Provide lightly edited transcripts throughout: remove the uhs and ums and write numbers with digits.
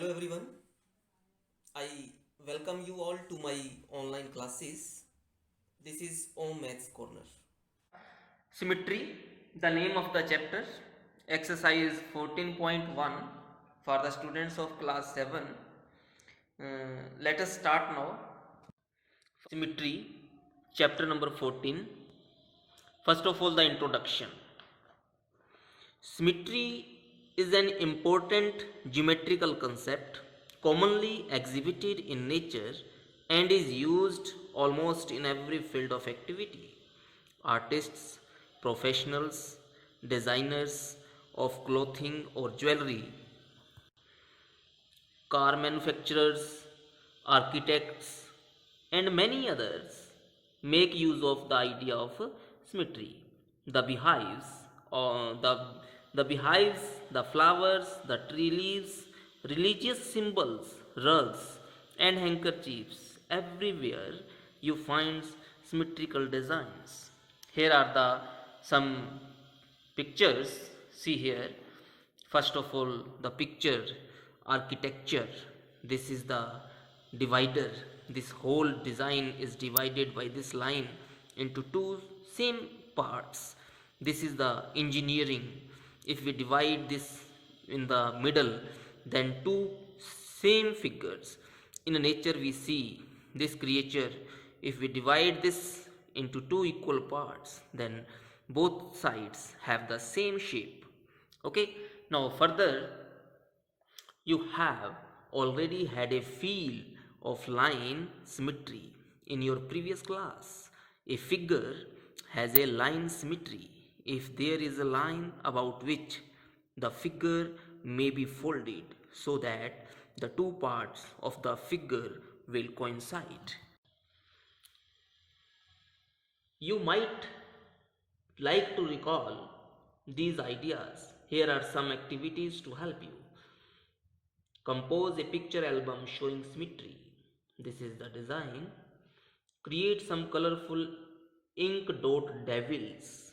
Hello everyone, I welcome you all to my online classes. This is Om Maths Corner. Symmetry, the name of the chapter, exercise 14.1 for the students of class 7. Let us start now. Symmetry, chapter number 14. First of all, the introduction. Symmetry is an important geometrical concept commonly exhibited in nature and is used almost in every field of activity. Artists, professionals, designers of clothing or jewelry, car manufacturers, architects, and many others make use of the idea of symmetry. The beehives, or the beehives, the flowers, the tree leaves, religious symbols, rugs, and handkerchiefs. Everywhere you find symmetrical designs. Here are the some pictures. See here. First of all, the picture architecture. This is the divider. This whole design is divided by this line into two same parts. This is the engineering. If we divide this in the middle, then two same figures in nature we see this creature. If we divide this into two equal parts, then both sides have the same shape. Okay, now further, you have already had a feel of line symmetry in your previous class. A figure has a line symmetry if there is a line about which the figure may be folded so that the two parts of the figure will coincide. You might like to recall these ideas. Here are some activities to help you. Compose a picture album showing symmetry. This is the design. Create some colorful ink dot devils.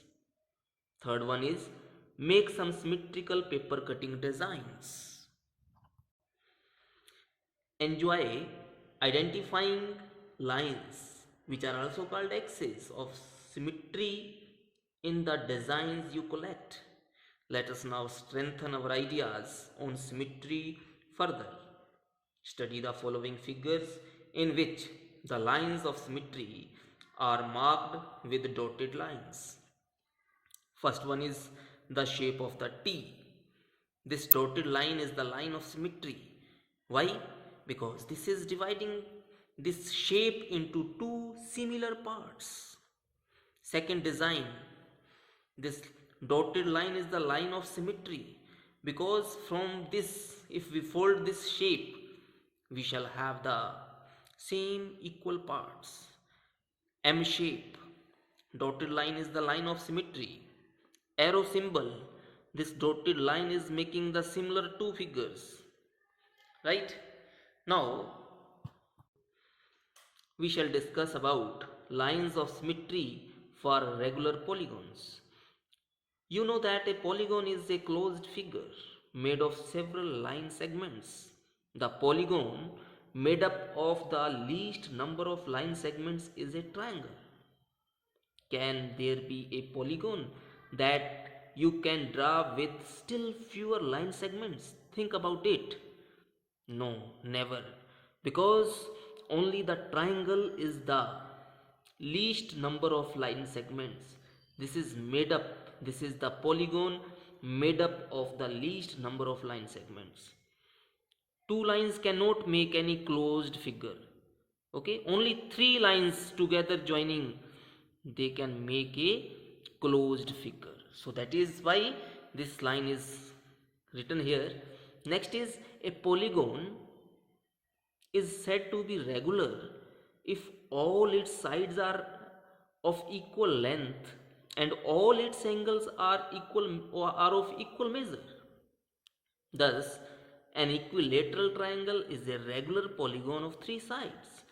Third one is make some symmetrical paper cutting designs. Enjoy identifying lines, which are also called axes of symmetry in the designs you collect. Let us now strengthen our ideas on symmetry further. Study the following figures in which the lines of symmetry are marked with dotted lines. First one is the shape of the T. This dotted line is the line of symmetry. Why? Because this is dividing this shape into two similar parts. Second design, this dotted line is the line of symmetry because from this, if we fold this shape, we shall have the same equal parts. M shape, dotted line is the line of symmetry. Arrow symbol, this dotted line is making the similar two figures, right? Now we shall discuss about lines of symmetry for regular polygons. You know that a polygon is a closed figure made of several line segments. The polygon made up of the least number of line segments is a triangle. Can there be a polygon that you can draw with still fewer line segments? Think about it. No, never. Because only the triangle is the least number of line segments. This is made up, this is the polygon made up of the least number of line segments. Two lines cannot make any closed figure. Okay, only three lines together joining, they can make a closed figure. So that is why this line is written here. Next is a polygon is said to be regular if all its sides are of equal length and all its angles are equal or are of equal measure. Thus, an equilateral triangle is a regular polygon of three sides.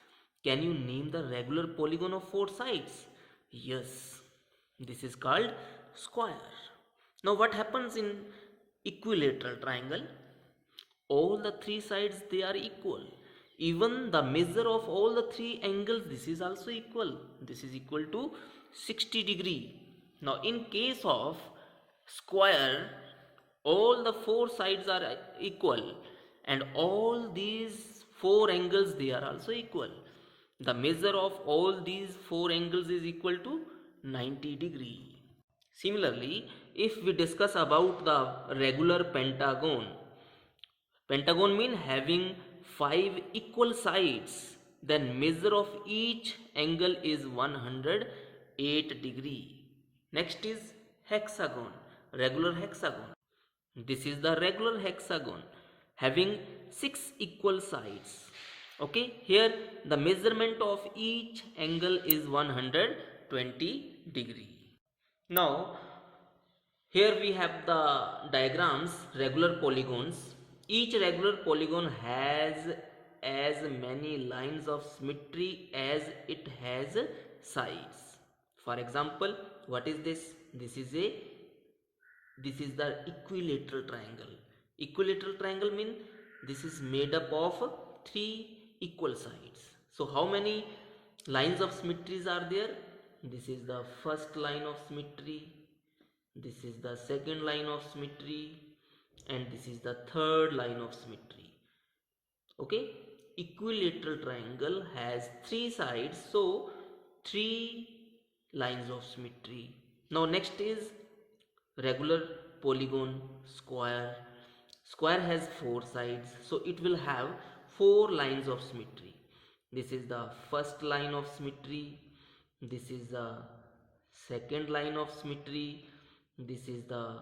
Can you name the regular polygon of four sides? Yes, this is called square. Now, what happens in equilateral triangle? all the three sides they are equal. Even the measure of all the three angles, this is also equal. This is equal to 60 degree. Now in case of square, all the four sides are equal, and all these four angles they are also equal. The measure of all these four angles is equal to 90 degree. Similarly, if we discuss about the regular pentagon, pentagon mean having five equal sides, then measure of each angle is 108 degree. Next is hexagon, regular hexagon. This is the regular hexagon having six equal sides. Okay, here the measurement of each angle is 120 degree. Now here we have the diagrams, regular polygons. Each regular polygon has as many lines of symmetry as it has sides. For example, what is this? This is the equilateral triangle. Equilateral triangle means this is made up of three equal sides. So how many lines of symmetries are there? This is the first line of symmetry, this is the second line of symmetry, and this is the third line of symmetry. Okay, equilateral triangle has three sides, so three lines of symmetry. Now next is regular polygon square. Square has four sides, so it will have four lines of symmetry. This is the first line of symmetry, this is the second line of symmetry, this is the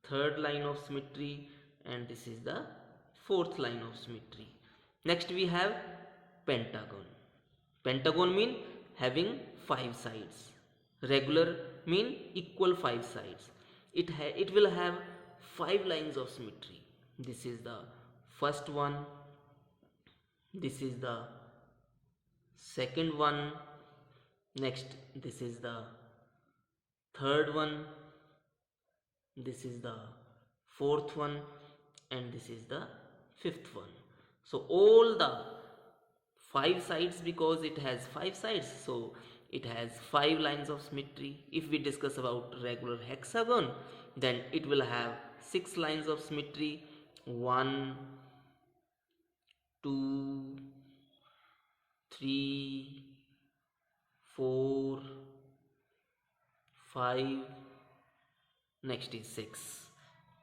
third line of symmetry, and this is the fourth line of symmetry. Next we have pentagon. Pentagon mean having five sides. Regular mean equal five sides. It will have five lines of symmetry. This is the first one, this is the second one, next this is the third one, this is the fourth one, and this is the fifth one. So all the five sides, because it has five sides, so it has five lines of symmetry. If we discuss about regular hexagon, then it will have six lines of symmetry. 1, 2, 3, 4, 5, next is 6.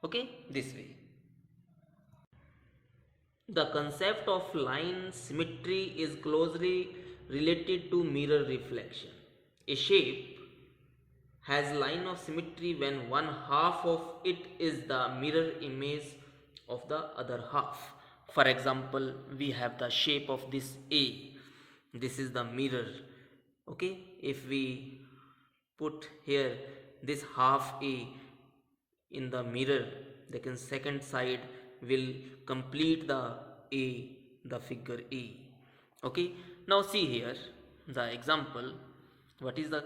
Okay, this way. The concept of line symmetry is closely related to mirror reflection. A shape has line of symmetry when one half of it is the mirror image of the other half. For example, we have the shape of this A. This is the mirror. Okay, if we put here this half A in the mirror, the second side will complete the figure A. Okay, now see here the example. What is the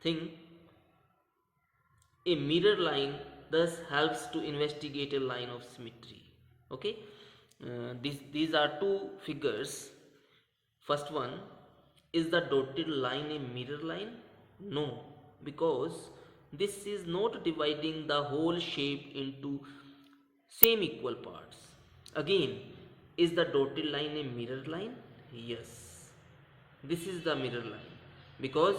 thing? A mirror line thus helps to investigate a line of symmetry. Okay, these are two figures. First one, is the dotted line a mirror line? No, because this is not dividing the whole shape into same equal parts. Again, is the dotted line a mirror line? Yes, this is the mirror line, because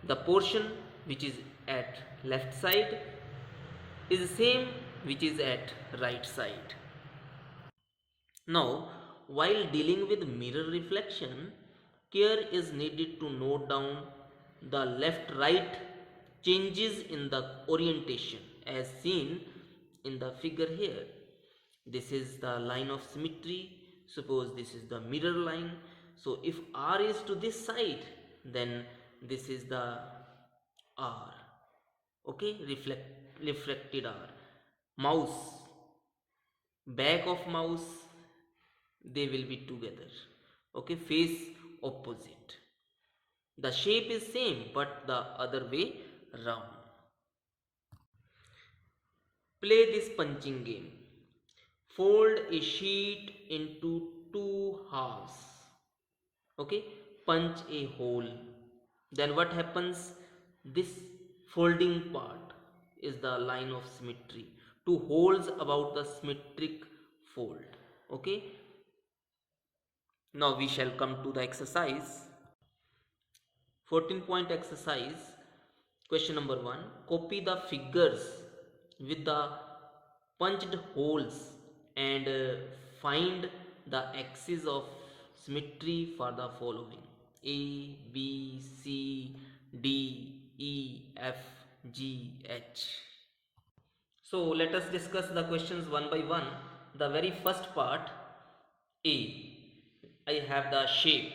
the portion which is at left side is the same which is at right side. Now, while dealing with mirror reflection, care is needed to note down the left-right changes in the orientation as seen in the figure here. This is the line of symmetry. Suppose this is the mirror line. So if R is to this side, then this is the R. Okay, reflected R. Mouse, back of mouse, they will be together. Okay, face opposite. The shape is same but the other way round. Play this punching game. fold a sheet into two halves. Okay, punch a hole. Then what happens? This folding part is the line of symmetry. Two holes about the symmetric fold. Okay, now we shall come to the exercise. 14-point exercise. Question number 1. Copy the figures with the punched holes and find the axis of symmetry for the following: A, B, C, D, E, F, G, H. So let us discuss the questions one by one. The very first part, A, I have the shape.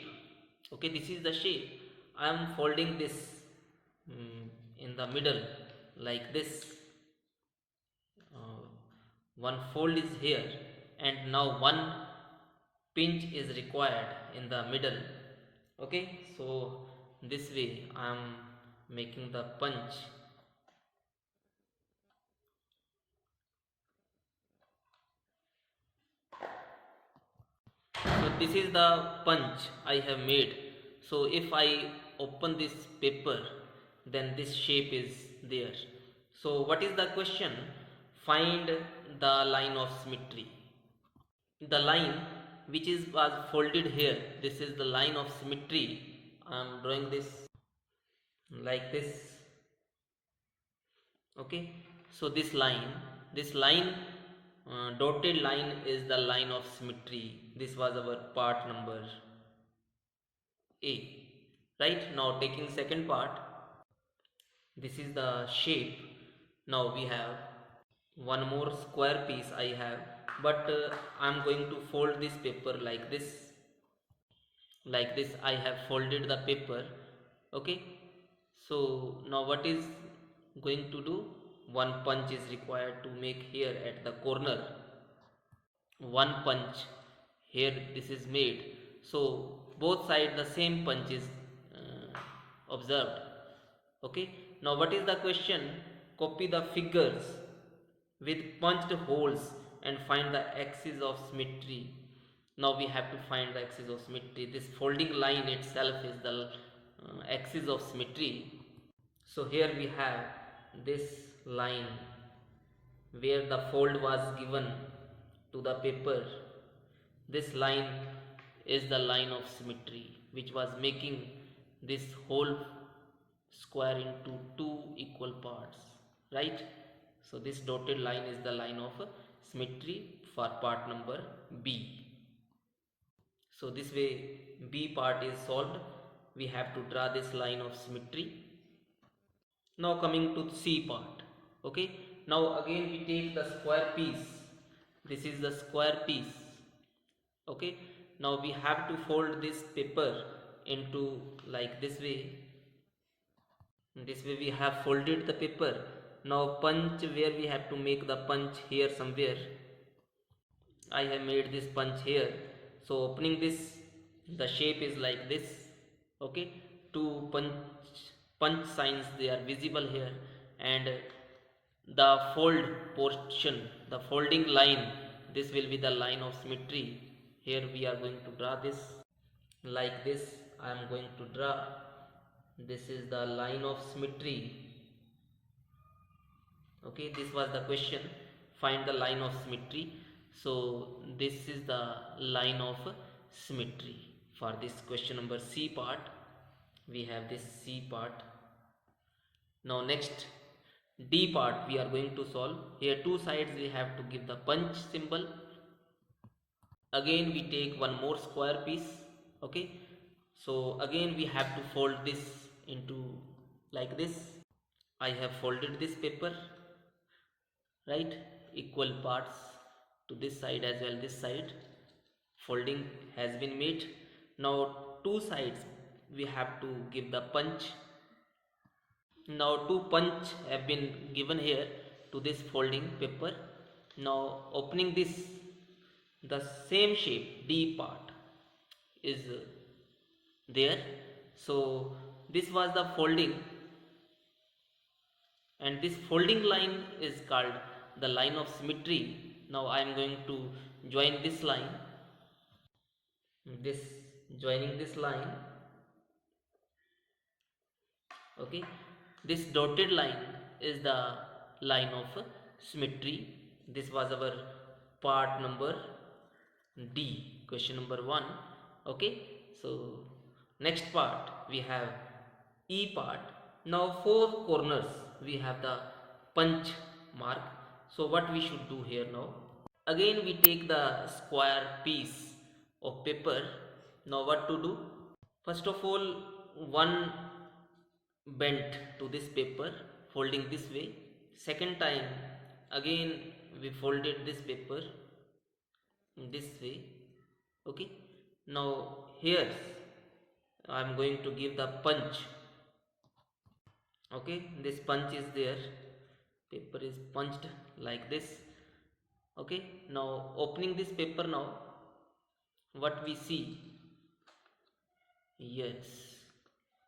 Okay, this is the shape. I am folding this in the middle like this. uh, One fold is here, and now one pinch is required in the middle. Okay, so this way I am making the punch. So this is the punch I have made. So if I open this paper, then this shape is there. So what is the question? Find the line of symmetry. The line which is was folded here, this is the line of symmetry. I am drawing this like this. Okay, so this line dotted line is the line of symmetry. This was our part number A. Right, now taking second part, this is the shape. Now we have one more square piece I have, but I am going to fold this paper like this. Like this I have folded the paper. Okay, so now what is going to do? One punch is required to make here at the corner. One punch here, this is made. So both sides the same punch is observed. Okay, now what is the question? Copy the figures with punched holes and find the axis of symmetry. Now we have to find the axis of symmetry. This folding line itself is the axis of symmetry. So here we have this line where the fold was given to the paper. This line is the line of symmetry which was making this whole square into two equal parts, right? So this dotted line is the line of symmetry for part number B. So this way B part is solved. We have to draw this line of symmetry. Now coming to C part. Okay, now again we take the square piece. This is the square piece. Okay, now we have to fold this paper into like this way. This way we have folded the paper. Now punch, where we have to make the punch here somewhere. I have made this punch here. So opening this, the shape is like this. Okay, two punch signs they are visible here, and the fold portion, the folding line, this will be the line of symmetry. Here we are going to draw this like this. I am going to draw. This is the line of symmetry. Okay, this was the question. Find the line of symmetry. So this is the line of symmetry for this question number C part. We have this C part. Now next D part we are going to solve. Here two sides we have to give the punch symbol. Again we take one more square piece. Okay, so again we have to fold this into like this. I have folded this paper, right, equal parts to this side as well this side. Folding has been made. Now two sides we have to give the punch. Now two punch have been given here to this folding paper. Now opening this, the same shape D part is there. So this was the folding, and this folding line is called the line of symmetry. Now I am going to join this line, this joining this line. Okay, this dotted line is the line of symmetry. This was our part number D, question number 1. Okay, so next part we have E part. Now 4 corners we have the punch mark. So what we should do here now, again we take the square piece of paper. Now what to do, first of all, one bent to this paper, folding this way. Second time again we folded this paper this way. Okay, now here I am going to give the punch. Okay, this punch is there, paper is punched like this. Okay, now opening this paper, now what we see, yes,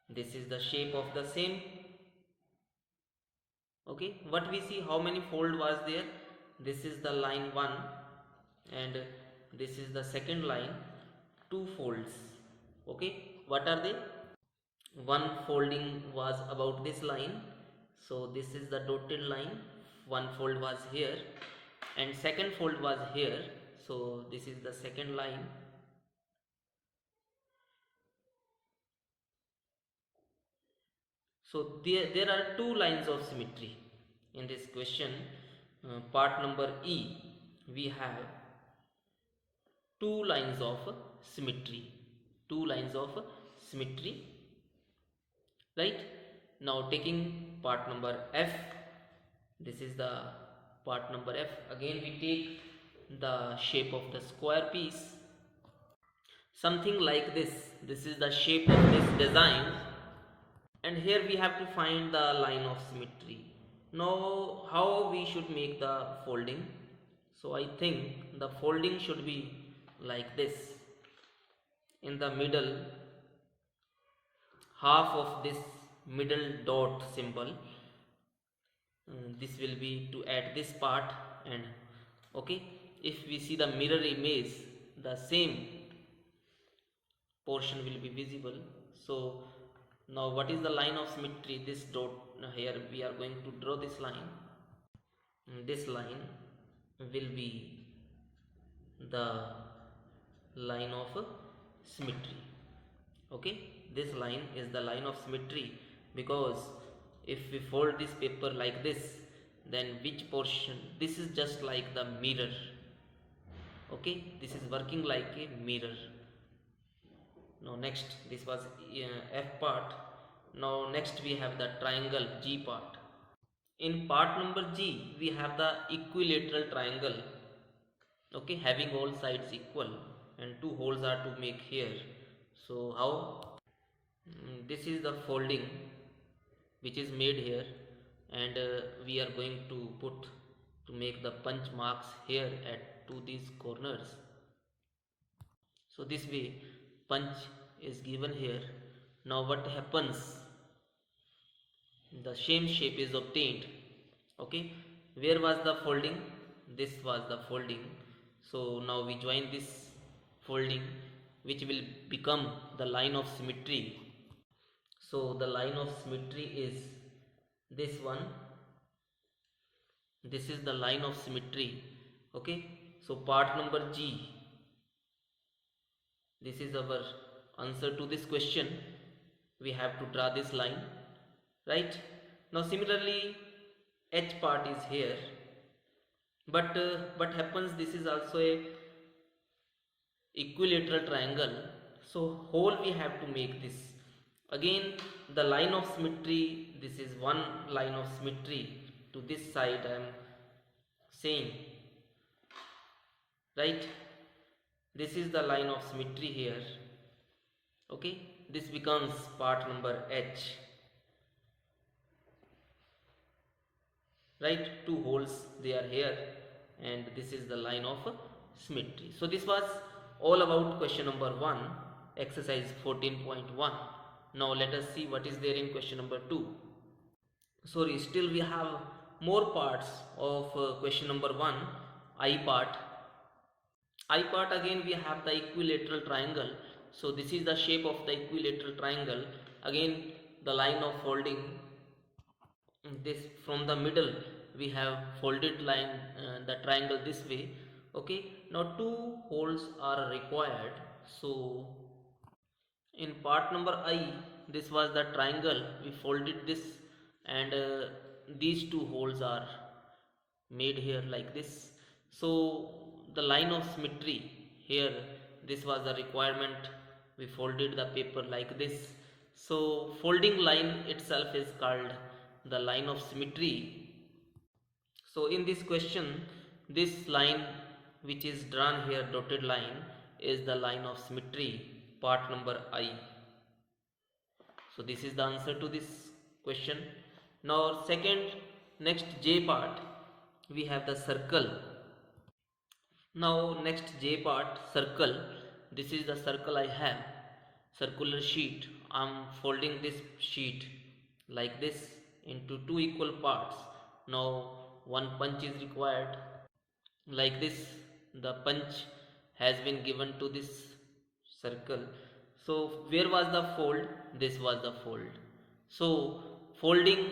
this is the shape of the same. Okay, what we see, how many fold was there, this is the line 1 and this is the second line, 2 folds. Okay, what are they, one folding was about this line, so this is the dotted line, one fold was here and second fold was here, so this is the second line. So there are two lines of symmetry in this question. Part number E, we have two lines of symmetry, two lines of symmetry, right? Now taking part number F, this is the part number F. Again we take the shape of the square piece, something like this. This is the shape of this design, and here we have to find the line of symmetry. Now how we should make the folding, so I think the folding should be like this. In the middle, half of this middle dot symbol, this will be to add this part. And okay, if we see the mirror image, the same portion will be visible. So now what is the line of symmetry, this dot, here we are going to draw this line. This line will be the line of symmetry. Okay, this line is the line of symmetry, because if we fold this paper like this, then which portion, this is just like the mirror. Okay, this is working like a mirror. Now next, this was F part. Now next we have the triangle G part. In part number G, we have the equilateral triangle, okay, having all sides equal, and two holes are to make here. So how, this is the folding which is made here, and we are going to put to make the punch marks here at to these corners. So this way punch is given here. Now what happens, the same shape is obtained. Okay, where was the folding, this was the folding, so now we join this folding, which will become the line of symmetry. So the line of symmetry is this one, this is the line of symmetry. Okay, so part number G, this is our answer to this question. We have to draw this line, right? Now similarly H part is here, but what happens, this is also a equilateral triangle, so whole we have to make this. Again the line of symmetry, this is one line of symmetry to this side I am saying, right? This is the line of symmetry here. Okay, this becomes part number H, right? Two holes they are here, and this is the line of symmetry. So this was all about question number 1, exercise 14.1. Now let us see what is there in question number 2. Sorry, still we have more parts of question number 1. I part. I part, again we have the equilateral triangle. So this is the shape of the equilateral triangle. Again the line of folding, this from the middle we have folded line, the triangle this way. Okay, now two holes are required. So in part number I, this was the triangle, we folded this, and these two holes are made here like this. So the line of symmetry here, this was the requirement, we folded the paper like this. So folding line itself is called the line of symmetry. So in this question, this line which is drawn here, dotted line, is the line of symmetry, part number I. So this is the answer to this question. Now second, next J part, we have the circle. Now next J part, circle. This is the circle I have, circular sheet. I am folding this sheet like this into two equal parts. Now one punch is required like this. The punch has been given to this circle. So where was the fold? This was the fold. So folding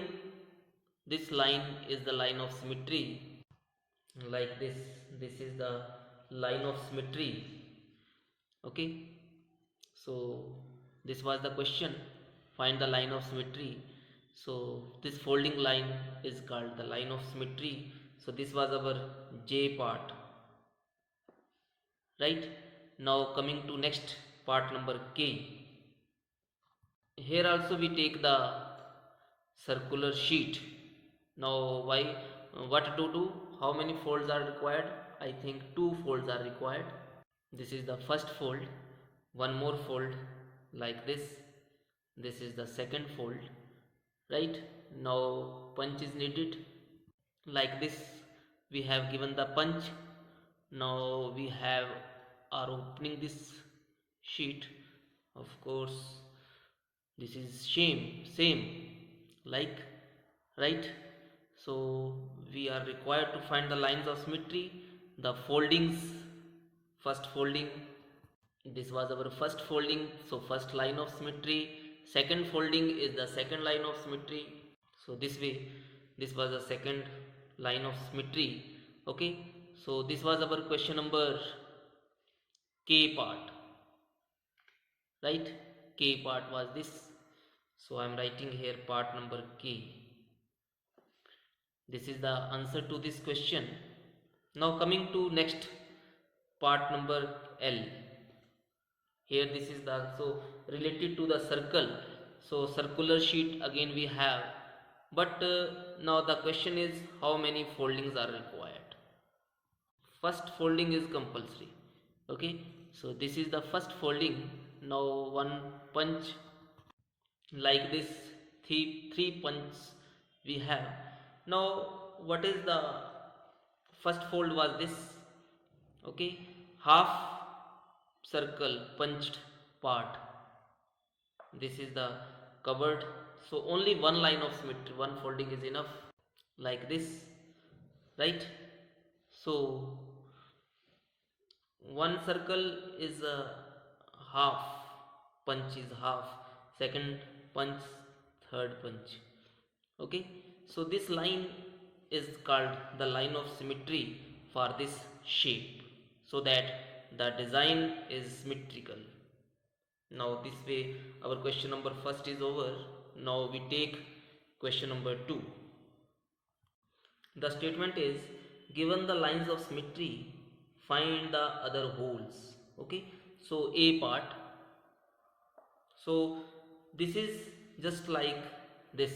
this line is the line of symmetry like this. This is the line of symmetry. Okay, so this was the question, find the line of symmetry. So this folding line is called the line of symmetry. So this was our J part, right? Now coming to next part number K. Here also we take the circular sheet. Now why, what to do, how many folds are required? I think two folds are required. This is the first fold, one more fold like this. This is the second fold, right? Now punch is needed like this. We have given the punch. Now we have are opening this sheet. Of course this is same like, right? So we are required to find the lines of symmetry, the foldings. First folding, this was our first folding, so first line of symmetry. Second folding is the second line of symmetry. So this way, this was the second line of symmetry. Okay, so this was our question number K part, right? K part was this. So I am writing here part number K. This is the answer to this question. Now coming to next part number L. Here this is the also related to the circle. So circular sheet again we have, but now the question is how many foldings are required. First folding is compulsory. Okay, so this is the first folding. Now one punch like this, three punches we have. Now what is the first fold was this? Okay, half circle punched part, this is the covered. So only one line of symmetry, one folding is enough like this, right? So one circle is a half, punch is half, second punch, third punch. Okay, so this line is called the line of symmetry for this shape, so that the design is symmetrical. Now this way our question number first is over. Now we take question number 2. The statement is, given the lines of symmetry, find the other holes. Okay, so A part. So this is just like this.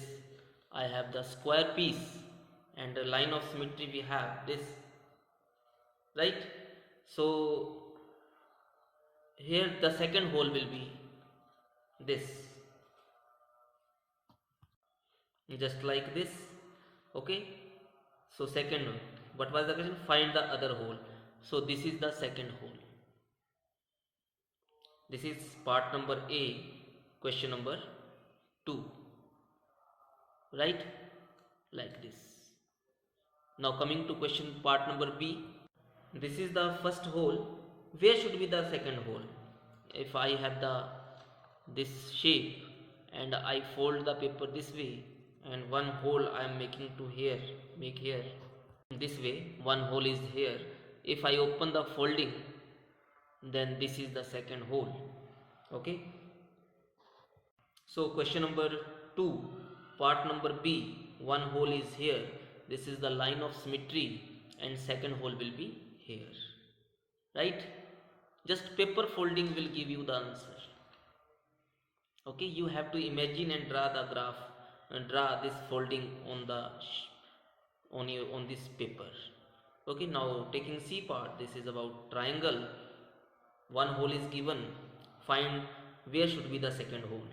I have the square piece and the line of symmetry we have this, right? So here the second hole will be this, just like this. Okay, so second one, what was the question? Find the other hole. So this is the second hole. This is part number A, question number 2, right? Like this. Now coming to question part number B. This is the first hole. Where should be the second hole? If I have the this shape and I fold the paper this way, and one hole I am making to here, make here, this way one hole is here. If I open the folding, then this is the second hole. Okay, so question number 2, part number B, one hole is here, this is the line of symmetry, and second hole will be here, right? Just paper folding will give you the answer. Okay, you have to imagine and draw the graph and draw this folding on the on this paper. Okay, now taking C part, this is about triangle. One hole is given, find where should be the second hole.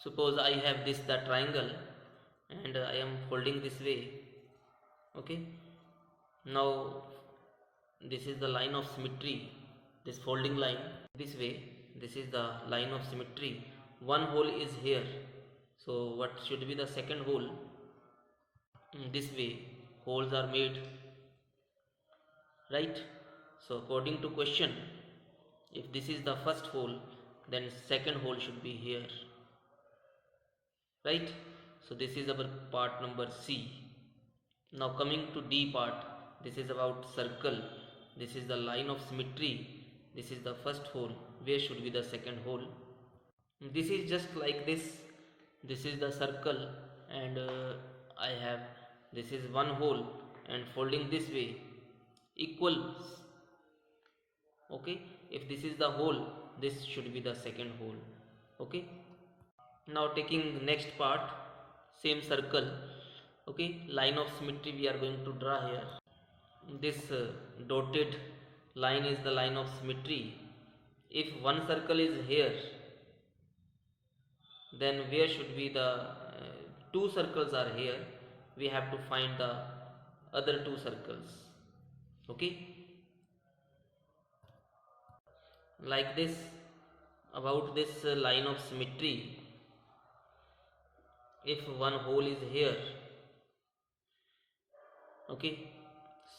Suppose I have this the triangle and I am folding this way. Okay, now this is the line of symmetry, this folding line this way, this is the line of symmetry, one hole is here, so what should be the second hole? This way holes are made, right? So according to question, if this is the first hole, then second hole should be here, right? So this is our part number C. Now coming to D part, this is about circle, this is the line of symmetry, this is the first hole, where should be the second hole? This is just like this is the circle, and I have this is one hole, and folding this way equals. Okay, if this is the hole, this should be the second hole. Okay, now taking next part, same circle. Okay, line of symmetry we are going to draw here. This dotted line is the line of symmetry. If one circle is here, then where should be the two circles are here, we have to find the other two circles. Okay, like this, about this line of symmetry, if one hole is here, okay,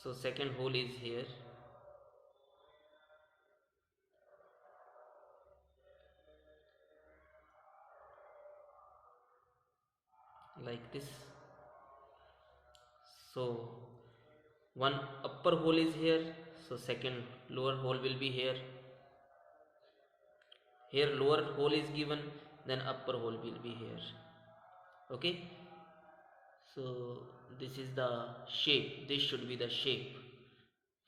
so second hole is here, like this. So one upper hole is here, so second lower hole will be here. Here lower hole is given, then upper hole will be here. Okay, so this is the shape, this should be the shape.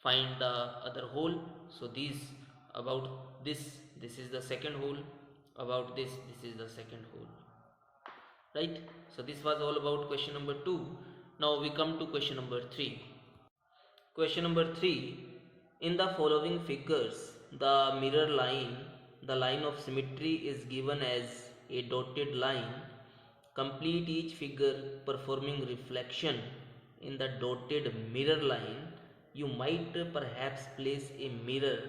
Find the other hole. So these, about this is the second hole, about this is the second hole, right? So this was all about question number 2. Now we come to question number 3. Question number 3, in the following figures, the mirror line, the line of symmetry is given as a dotted line. Complete each figure performing reflection in the dotted mirror line. You might perhaps place a mirror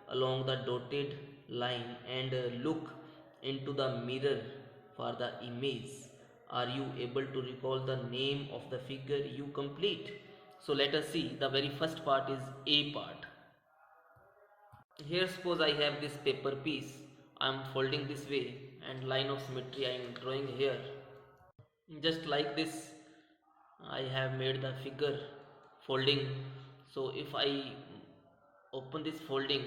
along the dotted line and look into the mirror for the image. Are you able to recall the name of the figure you complete? So let us see. The very first part is A part. Here suppose I have this paper piece, I am folding this way, and line of symmetry I am drawing here. Just like this, I have made the figure folding. So if I open this folding,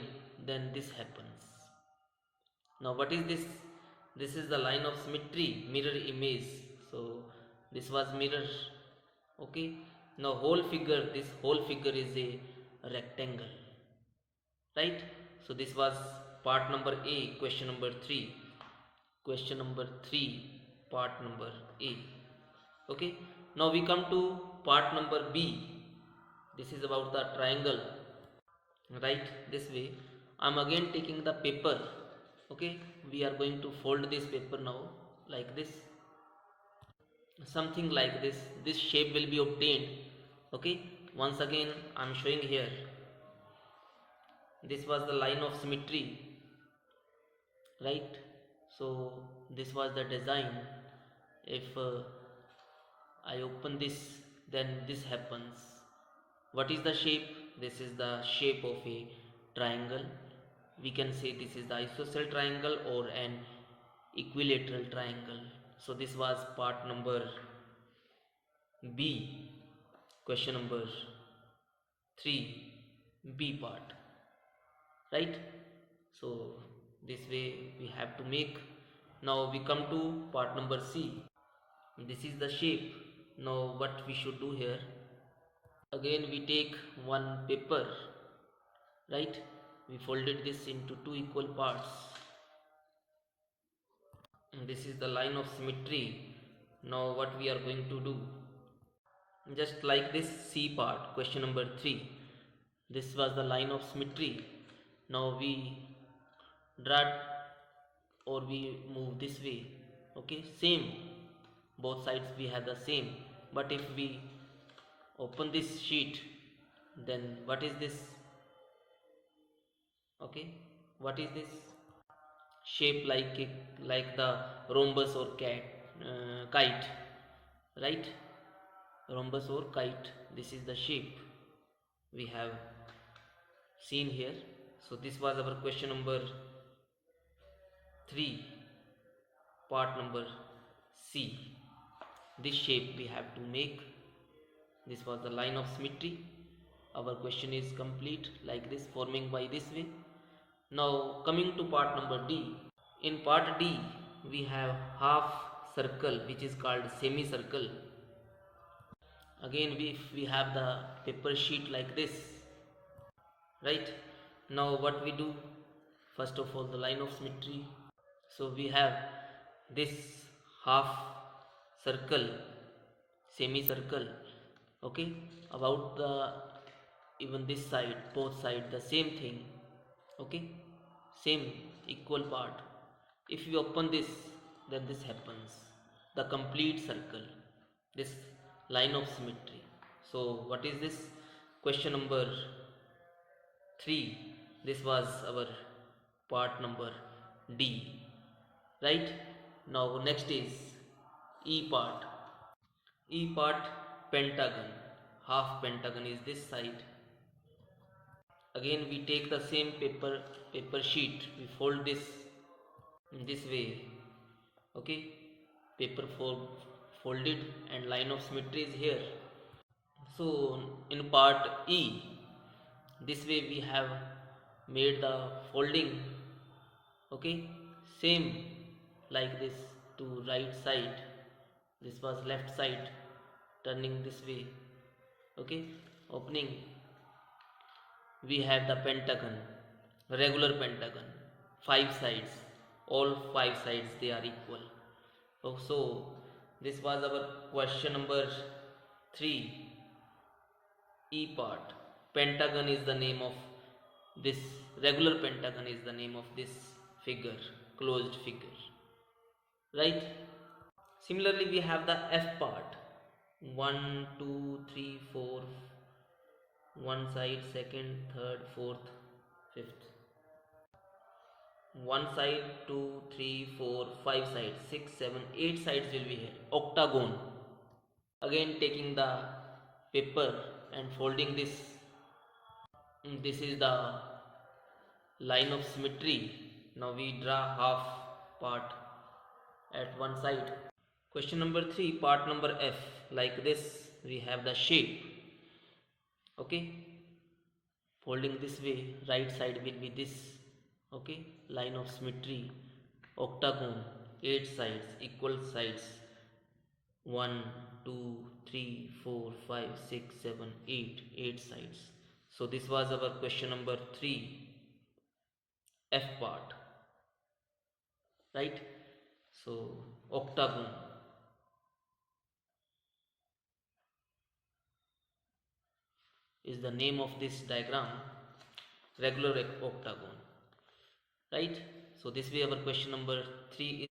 then this happens. Now what is this? This is the line of symmetry, mirror image. So this was mirror. Okay, now whole figure, this whole figure is a rectangle, right? So this was part number A, question number 3. Question number 3, part number A. Okay, now we come to part number B. This is about the triangle, right? This way I'm again taking the paper. Okay, we are going to fold this paper now, like this, something like this shape will be obtained. Okay, once again I'm showing here, this was the line of symmetry, right? So this was the design. If I open this, then this happens. What is the shape? this is the shape of a triangle. We can say this is the isosceles triangle or an equilateral triangle. So this was part number B, question number 3, B part, right? So this way we have to make. Now we come to part number C. This is the shape. Now what we should do here, again we take one paper, right? We folded this into two equal parts, and this is the line of symmetry. Now what we are going to do, just like this C part, question number 3, this was the line of symmetry. Now we draw or we move this way, okay, same, both sides we have the same. But if we open this sheet, then what is this, okay, what is this shape, like the rhombus or kite, right? Rhombus or kite, this is the shape we have seen here. So this was our question number 3, part number C. This shape we have to make. This was the line of symmetry. Our question is complete, like this, forming by this way. Now coming to part number D. In part D we have half circle which is called semicircle. Again if we have the paper sheet like this, right? Now what we do, first of all the line of symmetry. So we have this half circle, semicircle, okay, about the, even this side, both side the same thing, okay, same equal part. If you open this, then this happens, the complete circle, this line of symmetry. So what is this, question number 3, this was our part number D, right? Now next is E part. E part, pentagon, half pentagon is this side. Again we take the same paper sheet, we fold this in this way, okay, paper folded and line of symmetry is here. So in part E, this way we have made the folding, okay, same like this to right side, this was left side, turning this way, okay, opening. We have the pentagon, regular pentagon, 5 sides, all 5 sides they are equal. So this was our question number 3, E part. Pentagon is the name of this, regular pentagon is the name of this figure, closed figure, right? Similarly we have the F part, 1 2 3 4, one side, second, third, fourth, fifth, one side, 2 3 4 5 sides, 6 7 8 sides will be here, octagon. Again taking the paper and folding this, this is the line of symmetry. Now we draw half part at one side. Question number 3, part number F, like this we have the shape, okay, folding this way, right side will be this, okay, line of symmetry, octagon, 8 sides, equal sides, 1 2 3 4 5 6 7 8, 8 sides. So this was our question number 3, F part, right? So octagon is the name of this diagram, regular octagon, right? So this way our question number 3 is